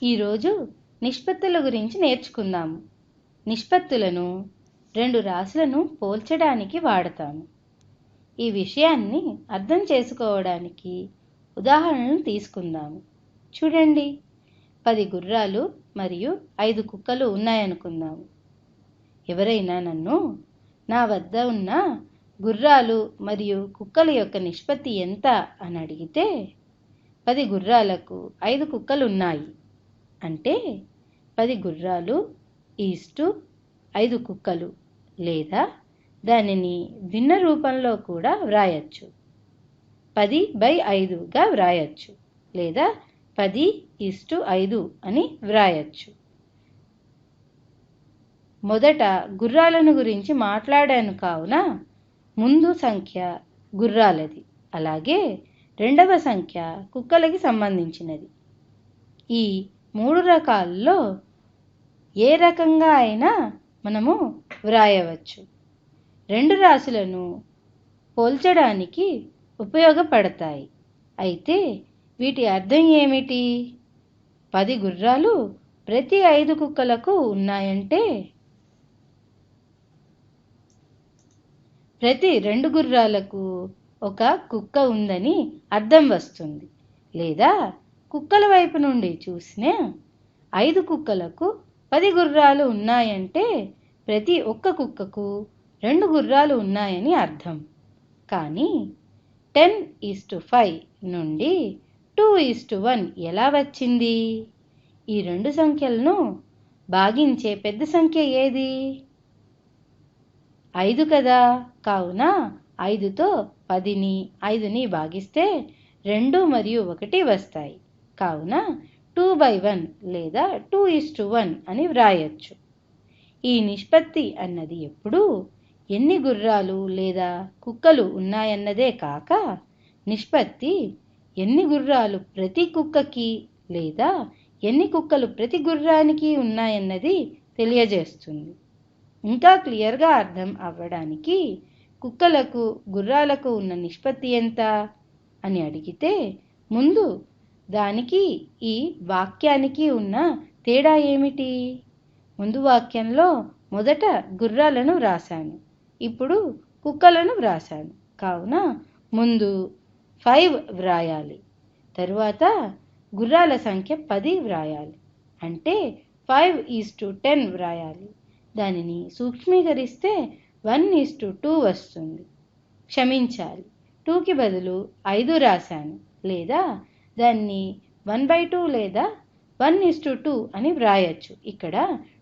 ఈరోజు నిష్పత్తుల గురించి నేర్చుకుందాము. నిష్పత్తులను రెండు రాశులను పోల్చడానికి వాడతాము. ఈ విషయాన్ని అర్థం చేసుకోవడానికి ఉదాహరణలు తీసుకుందాము. చూడండి, 10 గుర్రాలు మరియు 5 కుక్కలు ఉన్నాయనుకుందాము. ఎవరైనా నన్ను నా వద్ద ఉన్న గుర్రాలు మరియు కుక్కల యొక్క నిష్పత్తి ఎంత అని అడిగితే 10 గుర్రాలకు 5 కుక్కలు ఉన్నాయి అంటే 10 గుర్రాలు ఈస్టు 5 కుక్కలు, లేదా దానిని భిన్న రూపంలో కూడా వ్రాయచ్చు. 10/5గా వ్రాయచ్చు, లేదా 10:5 అని వ్రాయచ్చు. మొదట గుర్రాలను గురించి మాట్లాడాను కావున ముందు సంఖ్య గుర్రాలది, అలాగే రెండవ సంఖ్య కుక్కలకి సంబంధించినది. ఈ 3 రకాల్లో ఏ రకంగా అయినా మనము వ్రాయవచ్చు. రెండు రాశులను పోల్చడానికి ఉపయోగపడతాయి. అయితే వీటి అర్థం ఏమిటి? 10 గుర్రాలు ప్రతి 5 కుక్కలకు ఉన్నాయంటే ప్రతి 2 గుర్రాలకు ఒక కుక్క ఉందని అర్థం వస్తుంది. లేదా కుక్కల వైపు నుండి చూసిన 5 కుక్కలకు 10 గుర్రాలు ఉన్నాయంటే ప్రతి ఒక్క కుక్కకు 2 గుర్రాలు ఉన్నాయని అర్థం. కానీ 10:5 నుండి 2:1 ఎలా వచ్చింది? ఈ రెండు సంఖ్యలను భాగించే పెద్ద సంఖ్య ఏది? 5 కదా. కావున 5తో 5ని భాగిస్తే 2 మరియు 1 వస్తాయి. కావున 2/1 లేదా 2:1 అని వ్రాయచ్చు. ఈ నిష్పత్తి అన్నది ఎప్పుడూ ఎన్ని గుర్రాలు లేదా కుక్కలు ఉన్నాయన్నదే కాక, నిష్పత్తి ఎన్ని గుర్రాలు ప్రతి కుక్కకి లేదా ఎన్ని కుక్కలు ప్రతి గుర్రానికి ఉన్నాయన్నది తెలియజేస్తుంది. ఇంకా క్లియర్గా అర్థం అవ్వడానికి కుక్కలకు గుర్రాలకు ఉన్న నిష్పత్తి ఎంత అని అడిగితే ముందు దానికి ఈ వాక్యానికి ఉన్న తేడా ఏమిటి? ముందు వాక్యంలో మొదట గుర్రాలను వ్రాసాను, ఇప్పుడు కుక్కలను వ్రాసాను. కావున ముందు 5 వ్రాయాలి, తరువాత గుర్రాల సంఖ్య 10 వ్రాయాలి. అంటే 5:10 వ్రాయాలి. దానిని సూక్ష్మీకరిస్తే 1:2 వస్తుంది. క్షమించాలి, 2కి బదులు 5 రాశాను, లేదా దాన్ని 1/2 లేదా 1:2 అని వ్రాయచ్చు. ఇక్కడ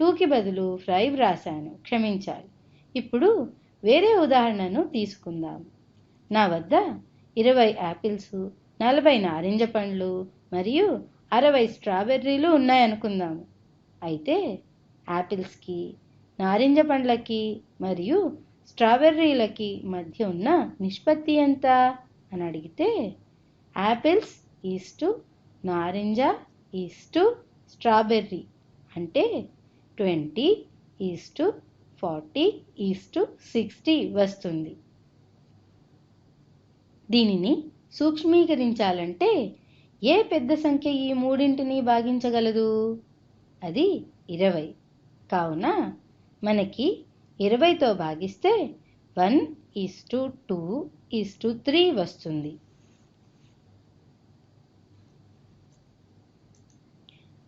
2కి బదులు 5 రాశాను, క్షమించాలి. ఇప్పుడు వేరే ఉదాహరణను తీసుకుందాం. నా వద్ద 20 యాపిల్స్, 40 నారింజ పండ్లు మరియు 60 స్ట్రాబెర్రీలు ఉన్నాయనుకుందాము. అయితే యాపిల్స్కి, నారింజ పండ్లకి మరియు స్ట్రాబెర్రీలకి మధ్య ఉన్న నిష్పత్తి ఎంత అని అడిగితే యాపిల్స్ ఈస్టు నారింజ ఈస్టు స్ట్రాబెర్రీ అంటే 20:40:60 వస్తుంది. దీనిని సూక్ష్మీకరించాలంటే ఏ పెద్ద సంఖ్య ఈ మూడింటిని భాగించగలదు? అది 20. కావున మనకి 20తో భాగిస్తే 1:2:3 వస్తుంది.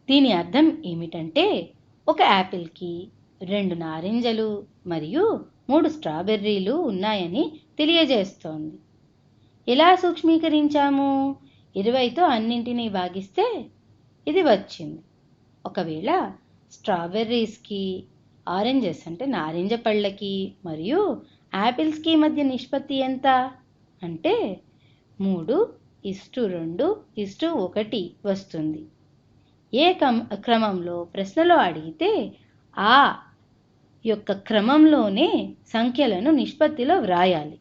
దీని అర్థం ఏమిటంటే ఒక యాపిల్కి 2 నారింజలు మరియు 3 స్ట్రాబెర్రీలు ఉన్నాయని తెలియజేస్తోంది. ఎలా సూక్ష్మీకరించాము? 20తో అన్నింటినీ భాగిస్తే ఇది వచ్చింది. ఒకవేళ స్ట్రాబెర్రీస్కి, ఆరెంజెస్ అంటే నారింజ పళ్ళకి మరియు యాపిల్స్కి మధ్య నిష్పత్తి ఎంత అంటే 3:2:1 వస్తుంది. ఏ క్రమంలో ప్రశ్నలో అడిగితే ఆ యొక్క క్రమంలోనే సంఖ్యలను నిష్పత్తిలో వ్రాయాలి.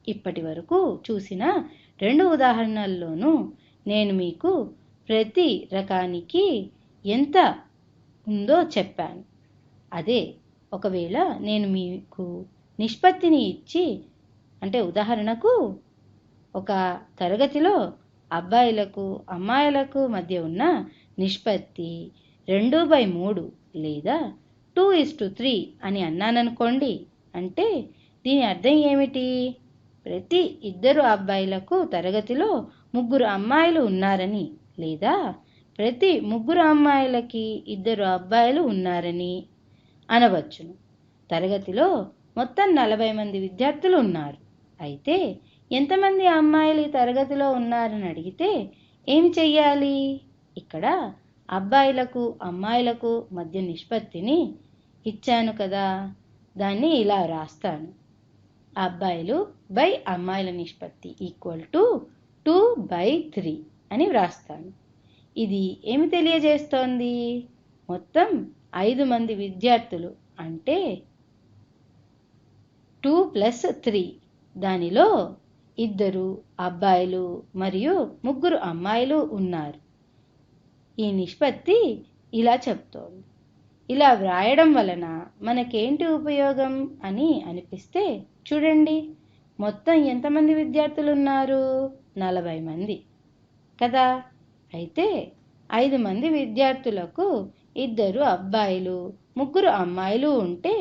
ఇప్పటి వరకు చూసిన 2 ఉదాహరణల్లోనూ నేను మీకు ప్రతి రకానికి ఎంత ఉందో చెప్పాను. అదే ఒకవేళ నేను మీకు నిష్పత్తిని ఇచ్చి, అంటే ఉదాహరణకు ఒక తరగతిలో అబ్బాయిలకు అమ్మాయిలకు మధ్య ఉన్న నిష్పత్తి 2/3 లేదా 2:3 అని అన్నాననుకోండి. అంటే దీని అర్థం ఏమిటి? ప్రతి 2 అబ్బాయిలకు తరగతిలో 3 అమ్మాయిలు ఉన్నారని, లేదా ప్రతి 3 అమ్మాయిలకి 2 అబ్బాయిలు ఉన్నారని అనవచ్చును. తరగతిలో మొత్తం 40 మంది విద్యార్థులు ఉన్నారు. అయితే ఎంతమంది అమ్మాయిలు ఈ తరగతిలో ఉన్నారని అడిగితే ఏమి చెయ్యాలి? ఇక్కడ అబ్బాయిలకు అమ్మాయిలకు మధ్య నిష్పత్తిని ఇచ్చాను కదా, దాన్ని ఇలా రాస్తాను. అబ్బాయిలు బై అమ్మాయిల నిష్పత్తి = 2/3 అని వ్రాస్తాను. ఇది ఏమి తెలియజేస్తోంది? మొత్తం 5 మంది విద్యార్థులు అంటే 2 + 3, దానిలో 2 అబ్బాయిలు మరియు 3 అమ్మాయిలు ఉన్నారు. ఈ నిష్పత్తి ఇలా చెప్తోంది. ఇలా వ్రాయడం వలన మనకేంటి ఉపయోగం అని అనిపిస్తే చూడండి, మొత్తం ఎంతమంది విద్యార్థులు ఉన్నారు? 40 మంది కదా. అయితే 5 మంది విద్యార్థులకు 2 అబ్బాయిలు 3 అమ్మాయిలు ఉంటే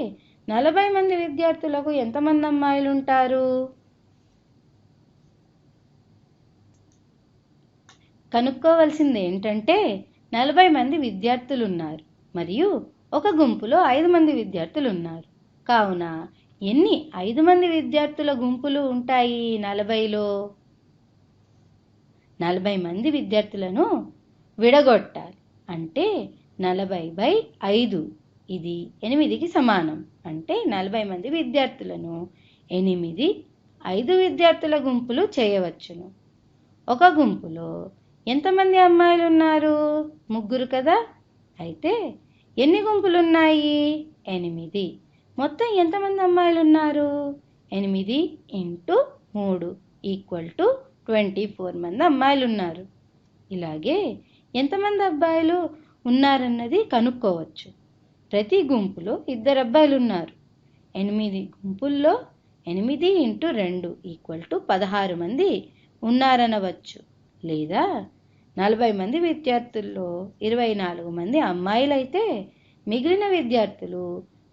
40 మంది విద్యార్థులకు ఎంతమంది అమ్మాయిలు ఉంటారు? కనుక్కోవలసింది ఏంటంటే 40 మంది విద్యార్థులు ఉన్నారు మరియు ఒక గుంపులో 5 మంది విద్యార్థులు ఉన్నారు. కావున ఎన్ని 5 మంది విద్యార్థుల గుంపులు ఉంటాయి 40లో? 40 మంది విద్యార్థులను విడగొట్టాలి. అంటే 40/5, ఇది 8కి సమానం. అంటే 40 మంది విద్యార్థులను 8 5 విద్యార్థుల గుంపులు చేయవచ్చును. ఒక గుంపులో ఎంతమంది అమ్మాయిలు ఉన్నారు? 3 కదా. అయితే ఎన్ని గుంపులు ఉన్నాయి? 8. మొత్తం ఎంతమంది అమ్మాయిలు ఉన్నారు? 8 × 3 = 24 మంది అమ్మాయిలు ఉన్నారు. ఇలాగే ఎంతమంది అబ్బాయిలు ఉన్నారన్నది కనుక్కోవచ్చు. ప్రతి గుంపులో 2 అబ్బాయిలు ఉన్నారు. 8 గుంపుల్లో 8 × 2 = 16 మంది ఉన్నారనవచ్చు. లేదా 40 మంది విద్యార్థుల్లో 24 మంది అమ్మాయిలైతే మిగిలిన విద్యార్థులు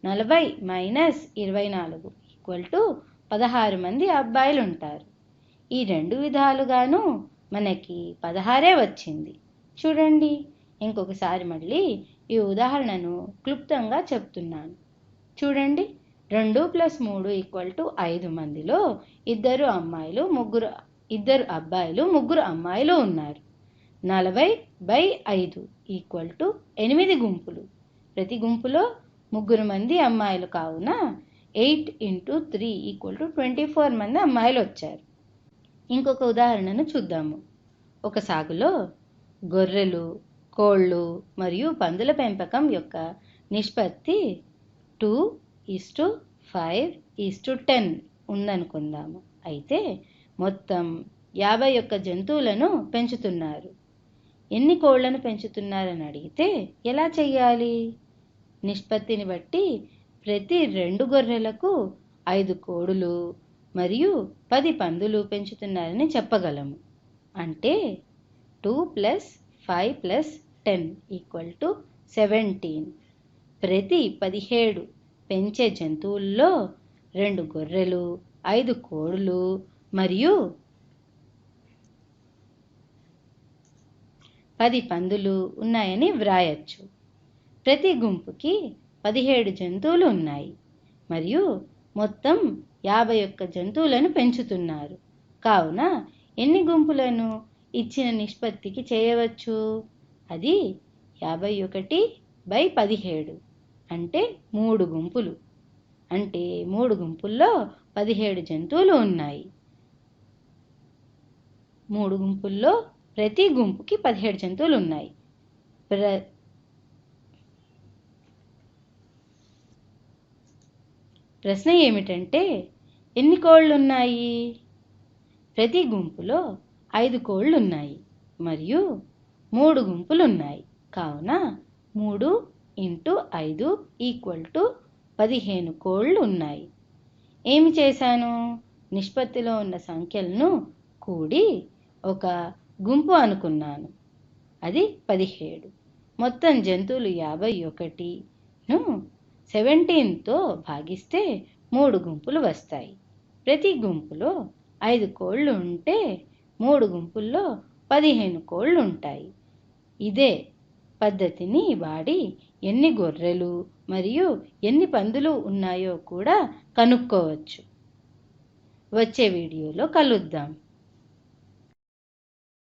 40 - 24 = 16 మంది అబ్బాయిలు ఉంటారు. ఈ 2 విధాలుగాను మనకి 16 వచ్చింది. చూడండి, ఇంకొకసారి మళ్ళీ ఈ ఉదాహరణను క్లుప్తంగా చెప్తున్నాను. చూడండి, 2 + 3 = 5 మందిలో 2 అమ్మాయిలు 2 అబ్బాయిలు 3 అమ్మాయిలు ఉన్నారు. 40/5 = 8 గుంపులు. ప్రతి గుంపులో 3 మంది అమ్మాయిలు. కావున 8 × 3 = 24 మంది అమ్మాయిలు వచ్చారు. ఇంకొక ఉదాహరణను చూద్దాము. ఒక సాగులో గొర్రెలు, కోళ్ళు మరియు పందుల పెంపకం యొక్క నిష్పత్తి 2:5:10 ఉందనుకుందాము. అయితే మొత్తం 51 జంతువులను పెంచుతున్నారు. ఎన్ని కోళ్లను పెంచుతున్నారని అడిగితే ఎలా చెయ్యాలి? నిష్పత్తిని బట్టి ప్రతి 2 గొర్రెలకు 5 కోడులు మరియు 10 పందులు పెంచుతున్నారని చెప్పగలము. అంటే 2 + 5 + 10 = 17. ప్రతి 17 పెంచే జంతువుల్లో 2 గొర్రెలు, 5 కోడులు మరియు 10 పందులు ఉన్నాయని వ్రాయచ్చు. ప్రతి గుంపుకి 17 జంతువులు ఉన్నాయి మరియు మొత్తం 51 జంతువులను పెంచుతున్నారు. కావున ఎన్ని గుంపులను ఇచ్చిన నిష్పత్తికి చేయవచ్చు? అది 51/17 అంటే 3 గుంపులు. అంటే 3 గుంపుల్లో 17 జంతువులు ఉన్నాయి. 3 గుంపుల్లో ప్రతి గుంపుకి 17 జంతువులు ఉన్నాయి. ప్రశ్న ఏమిటంటే ఎన్ని కోళ్ళు ఉన్నాయి? ప్రతి గుంపులో 5 కోళ్ళు ఉన్నాయి మరియు 3 గుంపులు ఉన్నాయి. కావున 3 × 5 = 15 కోళ్ళు ఉన్నాయి. ఏమి చేశాను? నిష్పత్తిలో ఉన్న సంఖ్యలను కూడి ఒక గుంపు అనుకున్నాను. అది 17. మొత్తం జంతువులు 51ను 17తో భాగిస్తే 3 గుంపులు వస్తాయి. ప్రతి గుంపులో 5 కోళ్ళు ఉంటే 3 గుంపుల్లో 15 కోళ్ళు ఉంటాయి. ఇదే పద్ధతిని వాడి ఎన్ని గొర్రెలు మరియు ఎన్ని పందులు ఉన్నాయో కూడా కనుక్కోవచ్చు. వచ్చే వీడియోలో కలుద్దాం.